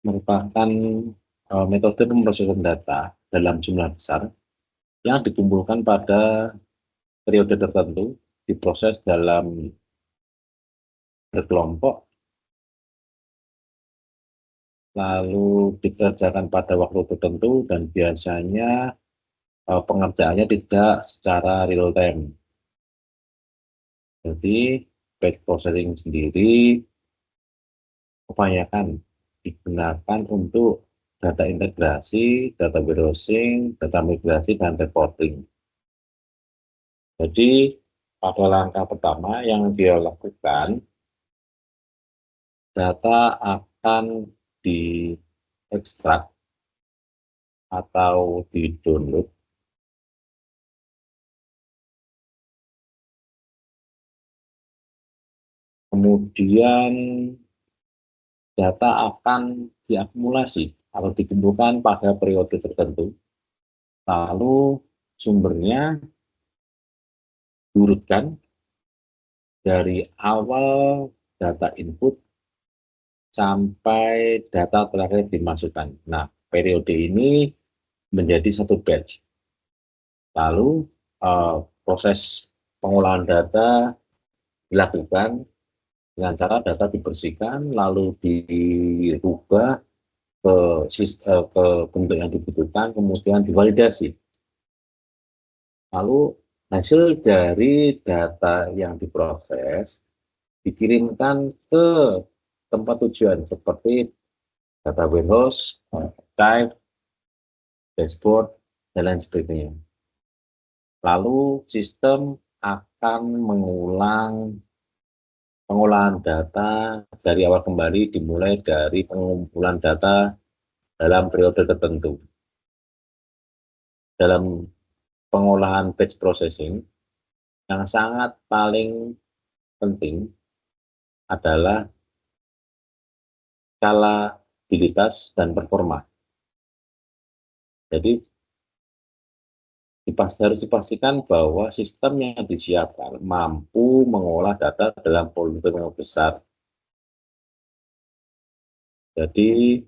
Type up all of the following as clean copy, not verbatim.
merupakan metode pemrosesan data dalam jumlah besar yang dikumpulkan pada periode tertentu, diproses dalam berkelompok, lalu dikerjakan pada waktu tertentu, dan biasanya pengerjaannya tidak secara real time. Jadi batch processing sendiri kebanyakan digunakan untuk data integrasi, data warehousing, data migrasi, dan reporting. Jadi pada langkah pertama yang dia lakukan, data akan diekstrak atau di-download, kemudian data akan diakumulasi atau dikumpulkan pada periode tertentu, lalu sumbernya diurutkan dari awal data input sampai data terakhir dimasukkan. Nah, periode ini menjadi satu batch. Lalu proses pengolahan data dilakukan dengan cara data dibersihkan, lalu dirubah ke bentuk yang dibutuhkan, kemudian divalidasi. Lalu hasil dari data yang diproses dikirimkan ke tempat tujuan seperti data warehouse, archive, dashboard, dan lain sebagainya. Lalu sistem akan mengulang pengolahan data dari awal kembali, dimulai dari pengumpulan data dalam periode tertentu. Dalam pengolahan batch processing, yang sangat paling penting adalah skalabilitas dan performa. Jadi harus dipastikan bahwa sistem yang disiapkan mampu mengolah data dalam volume yang besar. Jadi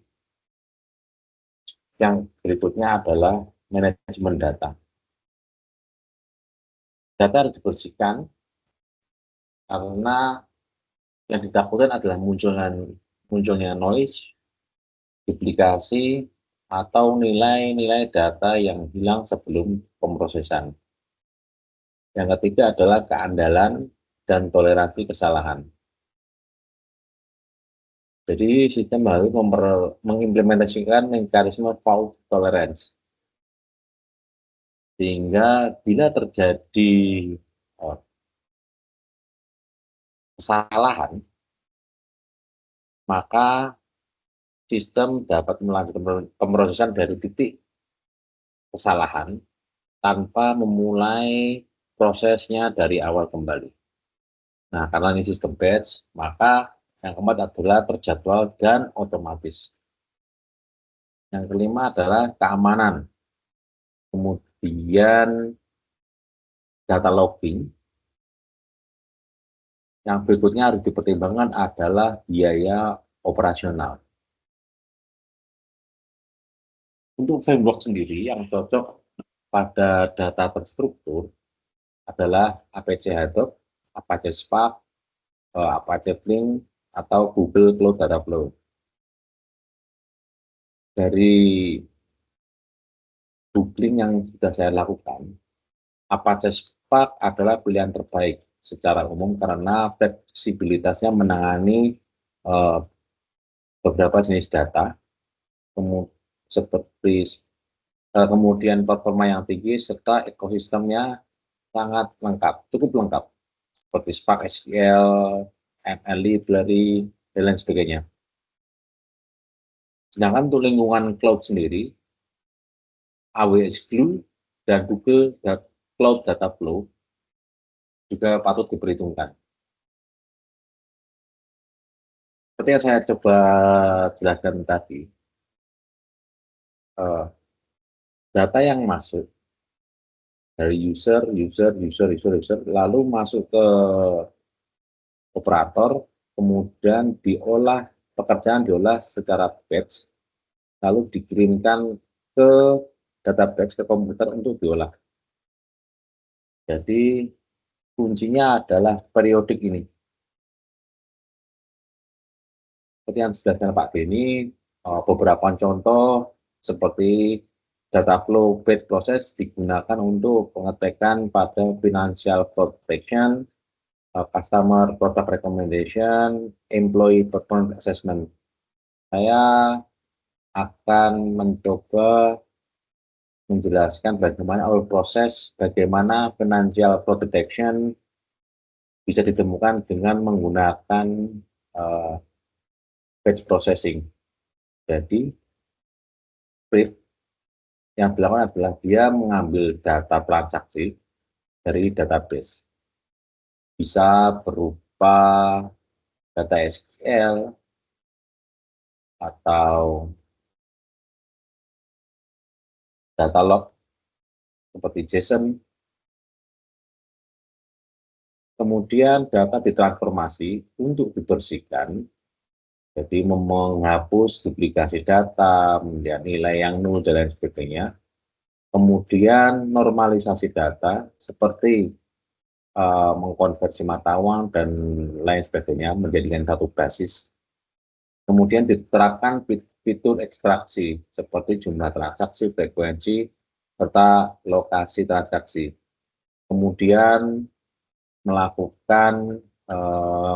yang berikutnya adalah manajemen data. Data harus dibersihkan karena yang ditakutkan adalah munculnya noise, duplikasi, atau nilai-nilai data yang hilang sebelum pemrosesan. Yang ketiga adalah keandalan dan toleransi kesalahan. Jadi sistem harus mengimplementasikan mekanisme fault tolerance. Sehingga bila terjadi kesalahan, maka sistem dapat melanjutkan pemrosesan dari titik kesalahan tanpa memulai prosesnya dari awal kembali. Nah, karena ini sistem batch, maka yang keempat adalah terjadwal dan otomatis. Yang kelima adalah keamanan. Kemudian data logging. Yang berikutnya harus dipertimbangkan adalah biaya operasional. Untuk framework sendiri yang cocok pada data terstruktur adalah Apache Hadoop, Apache Spark, Apache Flink, atau Google Cloud Data Flow. Dari googling yang sudah saya lakukan, Apache Spark adalah pilihan terbaik secara umum karena fleksibilitasnya menangani beberapa jenis data, kemudian performa yang tinggi, serta ekosistemnya sangat lengkap, cukup lengkap, seperti Spark SQL, ML Library, dan lain sebagainya. Sedangkan untuk lingkungan cloud sendiri, AWS Glue dan Google Cloud Data Flow juga patut diperhitungkan. Seperti yang saya coba jelaskan tadi, data yang masuk dari user, lalu masuk ke operator, kemudian pekerjaan diolah secara batch, lalu dikirimkan ke database, ke komputer untuk diolah. Jadi kuncinya adalah periodik ini. Seperti yang dijelaskan Pak Beni, beberapa contoh seperti data flow batch process digunakan untuk pengecekan pada financial protection, customer product recommendation, employee performance assessment. Saya akan mencoba menjelaskan bagaimana awal proses, bagaimana financial fraud detection bisa ditemukan dengan menggunakan uh, batch processing. Jadi, Brief yang dilakukan adalah dia mengambil data transaksi dari database. Bisa berupa data SQL atau data log seperti JSON. Kemudian data ditransformasi untuk dibersihkan, jadi menghapus duplikasi data, kemudian nilai yang nol, dan lain sebagainya. Kemudian normalisasi data seperti mengkonversi mata uang dan lain sebagainya menjadikan satu basis. Kemudian diterapkan fitur ekstraksi seperti jumlah transaksi, frekuensi, serta lokasi transaksi. Kemudian melakukan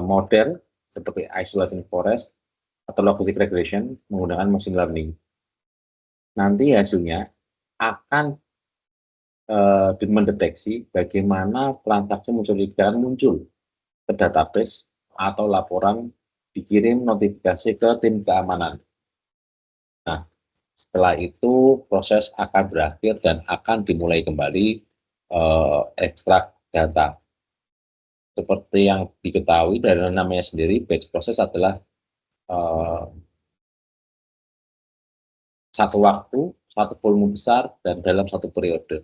model seperti isolation forest atau logistic regression menggunakan machine learning. Nanti hasilnya akan mendeteksi bagaimana transaksi mencurigakan muncul ke database atau laporan dikirim notifikasi ke tim keamanan. Nah, setelah itu proses akan berakhir dan akan dimulai kembali ekstrak data. Seperti yang diketahui dari namanya sendiri, batch process adalah satu waktu, satu volume besar, dan dalam satu periode.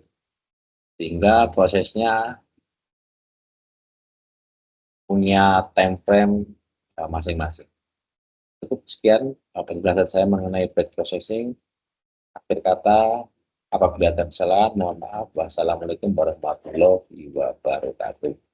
Sehingga prosesnya punya time frame masing-masing. Cukup sekian penjelasan saya mengenai batch processing. Akhir kata, apabila ada kesalahan, mohon maaf. Wassalamualaikum warahmatullahi wabarakatuh.